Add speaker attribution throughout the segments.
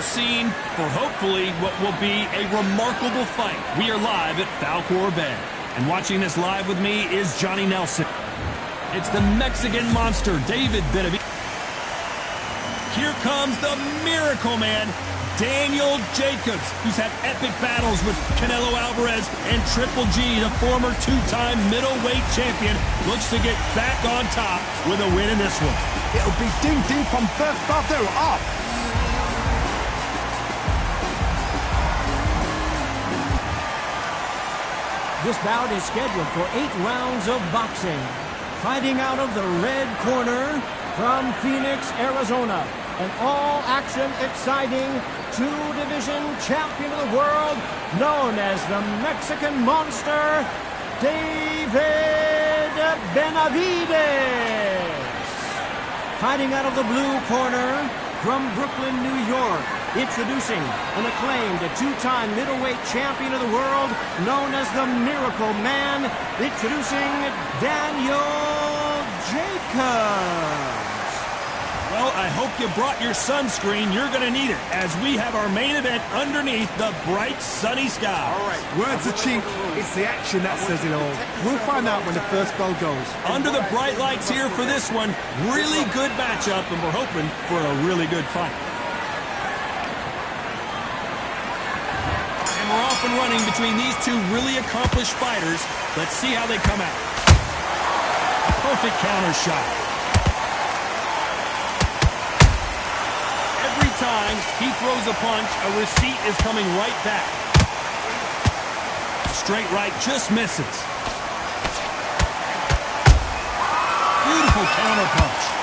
Speaker 1: Scene for hopefully what will be a remarkable fight. We are live at Falcor Bay, and watching this live with me is Johnny Nelson. It's the Mexican monster, Benavidez. Here comes the Miracle Man, Benavidez Jacobs, who's had epic battles with Canelo Alvarez and Triple G, the former two-time middleweight champion, looks to get back on top with a win in this one.
Speaker 2: It'll be ding-ding from first brother up.
Speaker 3: This bout is scheduled for 8 rounds of boxing. Fighting out of the red corner from Phoenix, Arizona. An all-action, exciting two-division champion of the world, known as the Mexican Monster, Benavidez. Fighting out of the blue corner from Brooklyn, New York. Introducing an acclaimed two-time middleweight champion of the world, known as the Miracle Man, introducing Benavidez Jacobs.
Speaker 1: Well, I hope you brought your sunscreen. You're going to need it, as we have our main event underneath the bright, sunny sky.
Speaker 2: All right, words are cheap. It's the action that says it all. We'll find out when the first bell goes.
Speaker 1: Under the bright lights here for this one, really good matchup, and we're hoping for a really good fight. We're off and running between these two really accomplished fighters. Let's see how they come out. Perfect counter shot. Every time he throws a punch, a receipt is coming right back. Straight right just misses. Beautiful counter punch.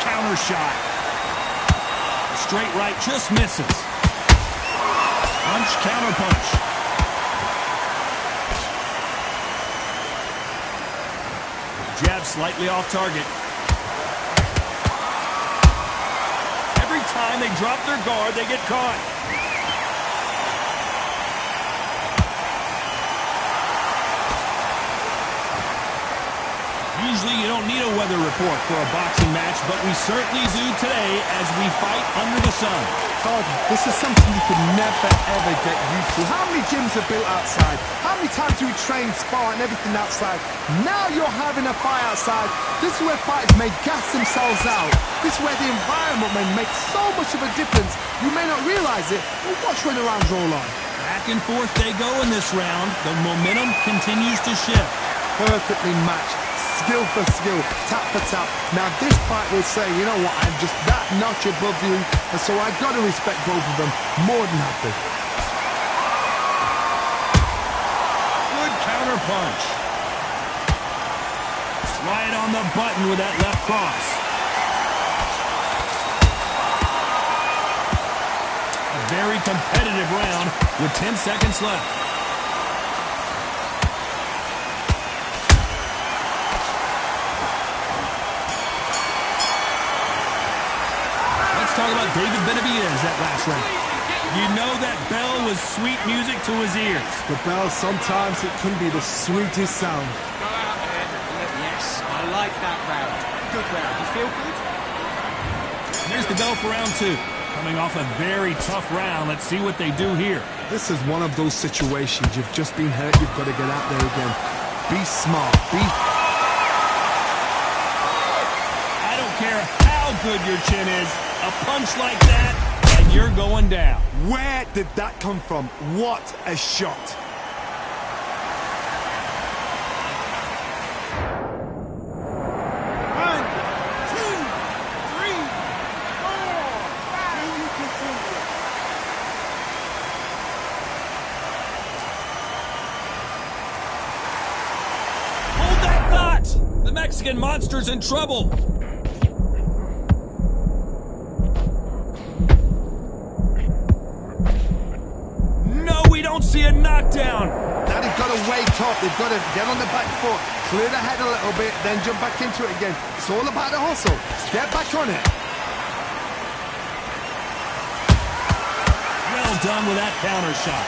Speaker 1: Counter shot. Straight right just misses. Punch, counter punch. Jab slightly off target. Every time they drop their guard, they get caught. Usually you don't need a weather report for a boxing match, but we certainly do today as we fight under the sun.
Speaker 2: God, this is something you could never, ever get used to. How many gyms are built outside? How many times do we train, spar, and everything outside? Now you're having a fight outside. This is where fighters may gas themselves out. This is where the environment may make so much of a difference. You may not realize it, but watch when the rounds roll on.
Speaker 1: Back and forth they go in this round. The momentum continues to shift.
Speaker 2: Perfectly matched. Skill for skill, tap for tap. Now this fight will say, you know what, I'm just that notch above you, and so I got to respect both of them more than happy.
Speaker 1: Good counter punch. Right on the button with that left cross. A very competitive round with 10 seconds left. Talk about Benavidez that last round. You know that bell was sweet music to his ears.
Speaker 2: The bell, sometimes it can be the sweetest sound.
Speaker 4: Go out there. Yes, I like that round. Good round. You feel good?
Speaker 1: Here's the bell for round 2. Coming off a very tough round. Let's see what they do here.
Speaker 2: This is one of those situations. You've just been hurt. You've got to get out there again. Be smart.
Speaker 1: I don't care how good your chin is. A punch like that, and you're going down.
Speaker 2: Where did that come from? What a shot.
Speaker 4: One, two, three, four, five. You continue.
Speaker 1: Hold that thought! The Mexican monster's in trouble. Don't see a knockdown.
Speaker 2: Now they've got to wake up. They've got to get on the back foot, clear the head a little bit, then jump back into it again. It's all about the hustle. Get back on it.
Speaker 1: Well done with that counter shot.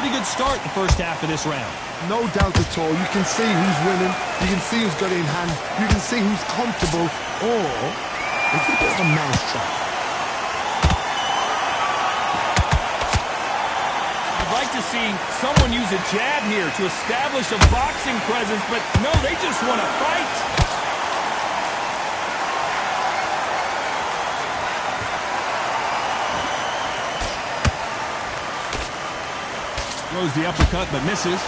Speaker 1: Pretty good start the first half of this round.
Speaker 2: No doubt at all. You can see who's winning. You can see who's got it in hand. You can see who's comfortable. Or it's a bit of a mousetrap.
Speaker 1: I'd like to see someone use a jab here to establish a boxing presence, but no, they just want to fight. Throws the uppercut, but misses.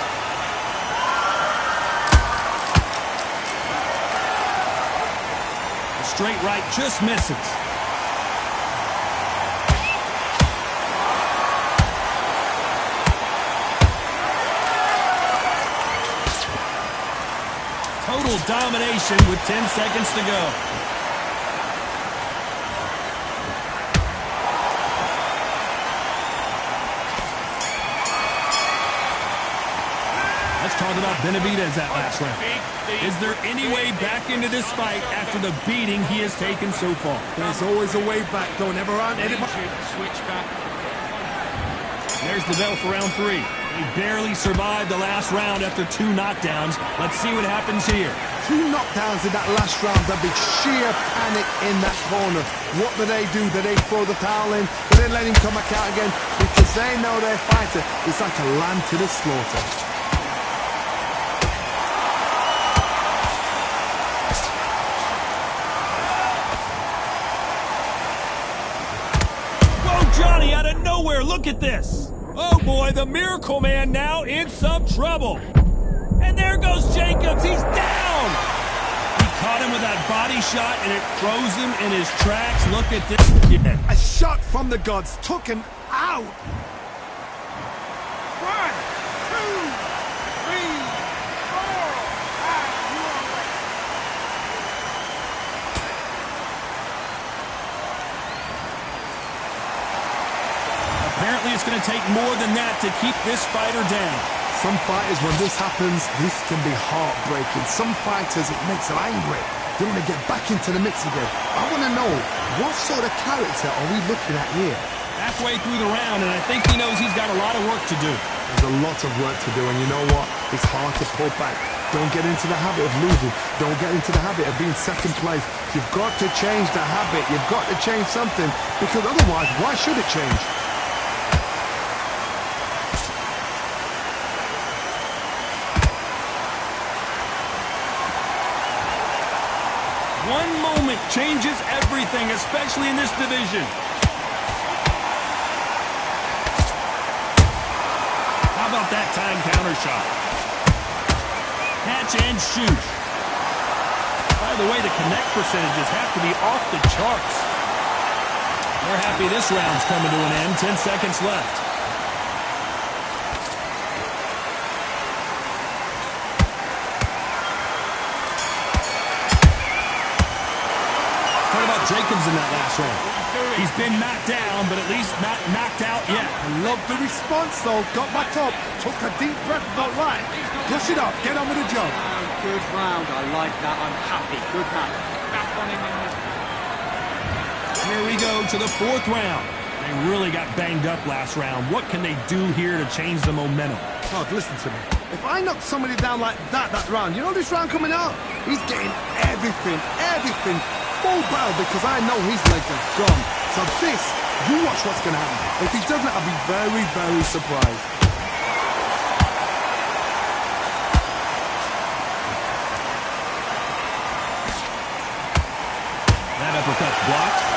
Speaker 1: The straight right just misses. Total domination with 10 seconds to go. Let's talk about Benavidez that last round. Is there any way back into this fight after the beating he has taken so far?
Speaker 2: There's always a way back. Don't ever run anybody.
Speaker 4: Switch back.
Speaker 1: There's the bell for round 3. He barely survived the last round after 2 knockdowns. Let's see what happens here.
Speaker 2: 2 knockdowns in that last round. There'll be sheer panic in that corner. What do? Do they throw the towel in? Do they let him come back out again? Because they know their fighter is like a lamb to the slaughter.
Speaker 1: Johnny out of nowhere, look at this. Oh boy, the Miracle Man now in some trouble. And there goes Jacobs, he's down. He caught him with that body shot and it throws him in his tracks. Look at this again.
Speaker 2: A shot from the gods took him out.
Speaker 4: 1, 2, 3, 4, 5,
Speaker 1: Apparently it's going to take more than that to keep this fighter down.
Speaker 2: Some fighters, when this happens, this can be heartbreaking. Some fighters, it makes them angry. They want to get back into the mix again. I want to know, what sort of character are we looking at here?
Speaker 1: Halfway through the round, and I think he knows he's got a lot of work to do.
Speaker 2: There's a lot of work to do, and you know what? It's hard to pull back. Don't get into the habit of losing. Don't get into the habit of being second place. You've got to change the habit. You've got to change something, because otherwise, why should it change?
Speaker 1: One moment changes everything, especially in this division. How about that time counter shot? Catch and shoot. By the way, the connect percentages have to be off the charts. They're happy this round's coming to an end. 10 seconds left. Jacobs in that last round. He's been knocked down, but at least not knocked out yet.
Speaker 2: I love the response, though. Got back up, took a deep breath, got right. Push it up, get on with the job.
Speaker 4: Good round, I like that. I'm happy. Good man. Back on him in this.
Speaker 1: Here we go to the 4th round. They really got banged up last round. What can they do here to change the momentum?
Speaker 2: Todd, listen to me. If I knock somebody down like that round, you know this round coming out? He's getting everything full battle, because I know his legs are gone. So this, you watch what's going to happen. If he doesn't, I'll be very, very surprised.
Speaker 1: That uppercut's blocked.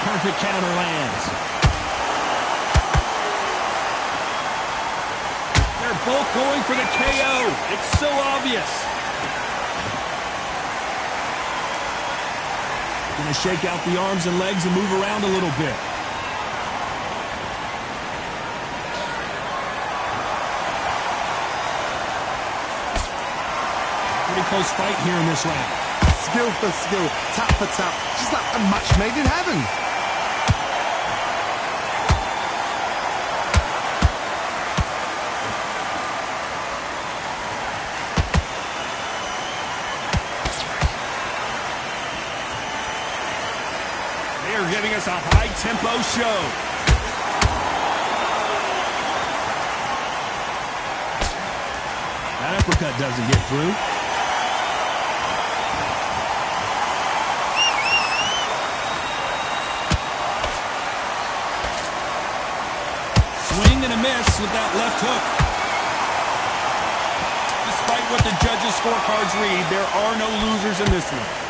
Speaker 1: Perfect counter lands. They're both going for the KO. It's so obvious. Going to shake out the arms and legs and move around a little bit. Pretty close fight here in this round.
Speaker 2: Skill for skill, tap for tap, just like a match made in heaven.
Speaker 1: giving us a high-tempo show. That uppercut doesn't get through. Swing and a miss with that left hook. Despite what the judges' scorecards read, there are no losers in this one.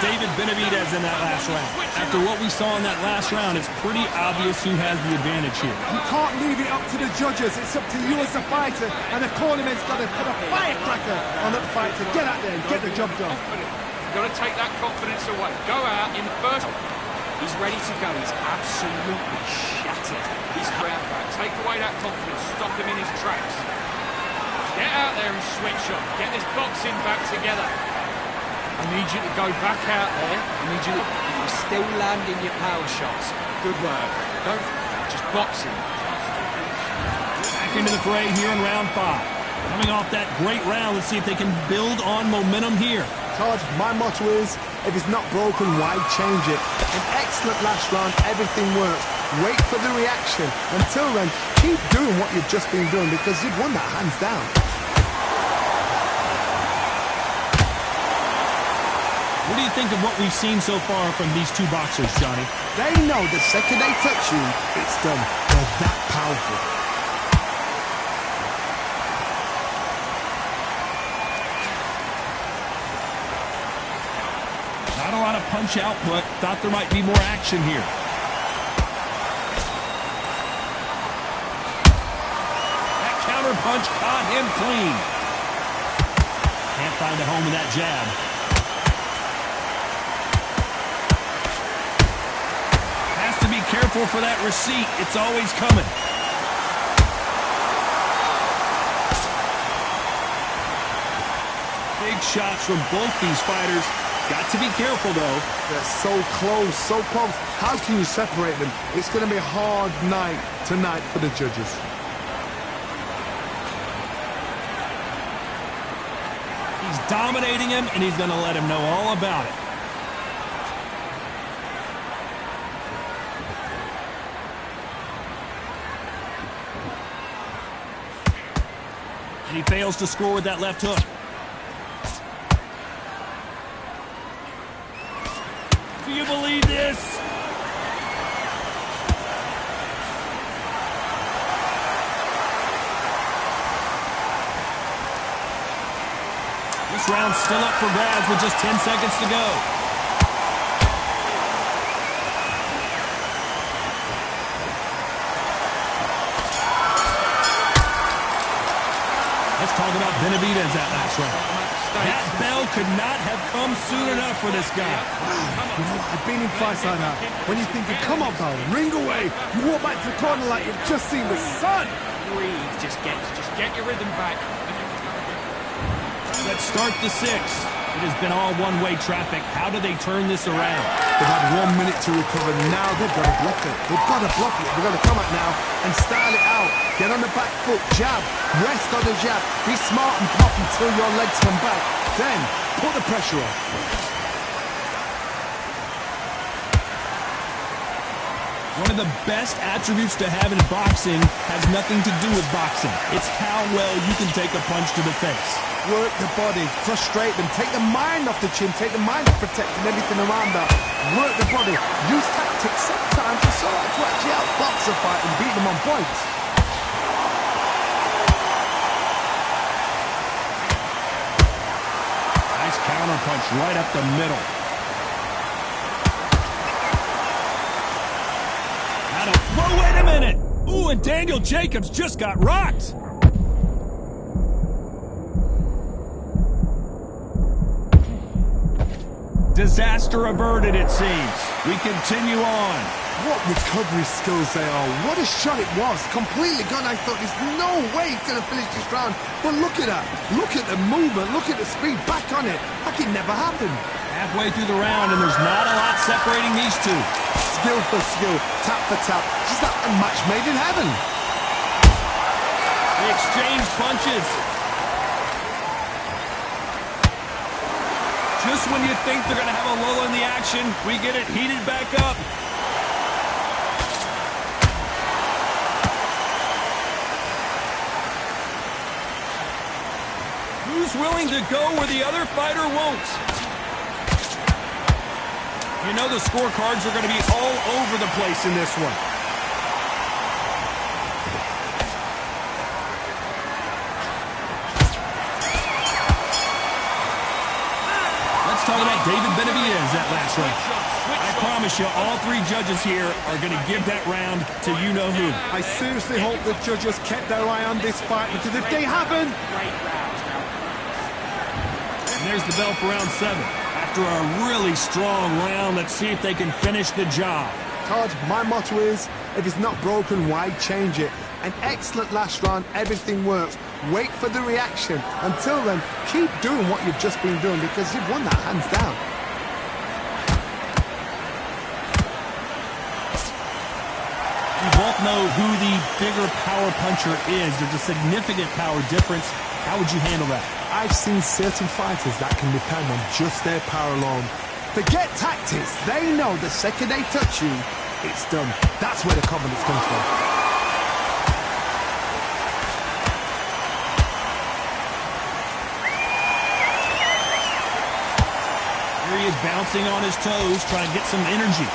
Speaker 1: David Benavidez in that last round. After what we saw in that last round, it's pretty obvious who has the advantage here.
Speaker 2: You can't leave it up to the judges. It's up to you as a fighter, and the cornerman's got to put a firecracker on that fight to get out there and get the job done.
Speaker 4: You've got to take that confidence away. Go out in the first. He's ready to go. He's absolutely shattered. He's round back. Take away that confidence. Stop him in his tracks. Get out there and switch on. Get this boxing back together. I need you to go back out there. I need you to... You're still landing your power shots. Good work. Don't... Just boxing.
Speaker 1: Back into the fray here in round 5. Coming off that great round, let's see if they can build on momentum here.
Speaker 2: Todd, my motto is, if it's not broken, why change it? An excellent last round, everything works. Wait for the reaction. Until then, keep doing what you've just been doing because you've won that hands down.
Speaker 1: What do you think of what we've seen so far from these two boxers, Johnny?
Speaker 2: They know the second they touch you, it's done. They're that powerful.
Speaker 1: Not a lot of punch output. Thought there might be more action here. That counter punch caught him clean. Can't find a home in that jab. Careful for that receipt. It's always coming. Big shots from both these fighters. Got to be careful, though.
Speaker 2: They're so close, so close. How can you separate them? It's going to be a hard night tonight for the judges.
Speaker 1: He's dominating him, and he's going to let him know all about it. He fails to score with that left hook. Do you believe this? This round's still up for grabs with just 10 seconds to go. Let's talk about Benavidez that last round. That bell could not have come soon enough for this guy.
Speaker 2: You know, I've been in fights like that. When you're thinking, come on, pal, ring away. You walk back to the corner like you've just seen the sun.
Speaker 4: Breathe. Just get your rhythm back.
Speaker 1: Let's start the 6th. It has been all one-way traffic. How do they turn this around?
Speaker 2: They've had 1 minute to recover. Now they've got to block it. They've got to block it. They've got to come out now and style it out. Get on the back foot, jab, rest on the jab. Be smart and pop until your legs come back. Then, put the pressure on.
Speaker 1: One of the best attributes to have in boxing has nothing to do with boxing. It's how well you can take a punch to the face.
Speaker 2: Work the body, frustrate them, take the mind off the chin, take the mind off protecting everything around that. Work the body, use tactics. Sometimes it's all right to actually outbox a fight and beat them on points.
Speaker 1: Nice counter punch right up the middle. Whoa, wait a minute! Ooh, and Daniel Jacobs just got rocked! Disaster averted, it seems. We continue on.
Speaker 2: What recovery skills they are. What a shot it was. Completely gone. I thought there's no way he's going to finish this round. But look at that. Look at the movement. Look at the speed. Back on it. Like it never happened.
Speaker 1: Halfway through the round, and there's not a lot separating these two.
Speaker 2: Skill for skill. Tap for tap. Just like a match made in heaven.
Speaker 1: They exchange punches. Just when you think they're going to have a lull in the action, we get it heated back up. Who's willing to go where the other fighter won't? You know the scorecards are going to be all over the place in this one. Let's talk about David Benavidez that last round. I promise you, all three judges here are going to give that round to you-know-who.
Speaker 2: I seriously hope the judges kept their eye on this fight, because if they haven't...
Speaker 1: And there's the bell for round 7. After a really strong round, let's see if they can finish the job.
Speaker 2: Todd, my motto is, if it's not broken, why change it? An excellent last round, everything works. Wait for the reaction. Until then, keep doing what you've just been doing, because you've won that hands down.
Speaker 1: We both know who the bigger power puncher is. There's a significant power difference. How would you handle that?
Speaker 2: I've seen certain fighters that can depend on just their power alone. Forget tactics. They know the second they touch you, it's done. That's where the confidence comes from.
Speaker 1: Here he is bouncing on his toes, trying to get some energy.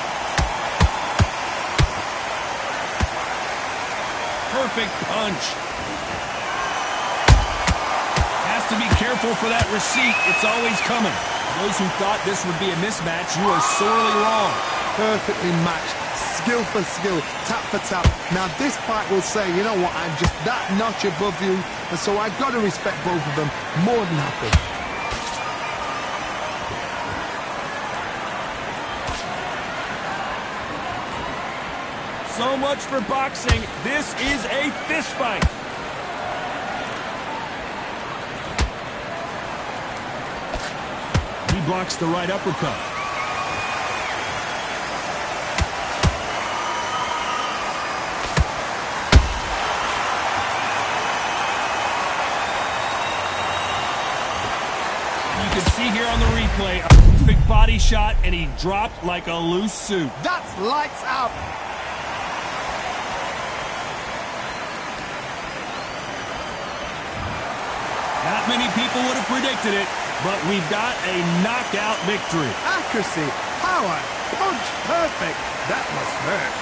Speaker 1: Perfect punch. Has to be careful for that receipt. It's always coming. Those who thought this would be a mismatch, you are sorely wrong.
Speaker 2: Perfectly matched. Skill for skill, tap for tap. Now this fight will say, you know what, I'm just that notch above you, and so I've got to respect both of them more than happy.
Speaker 1: So much for boxing. This is a fist fight. He blocks the right uppercut. You can see here on the replay, a big body shot, and he dropped like a loose suit.
Speaker 2: That's lights out.
Speaker 1: Not many people would have predicted it, but we've got a knockout victory.
Speaker 2: Accuracy, power, punch, perfect. That must hurt.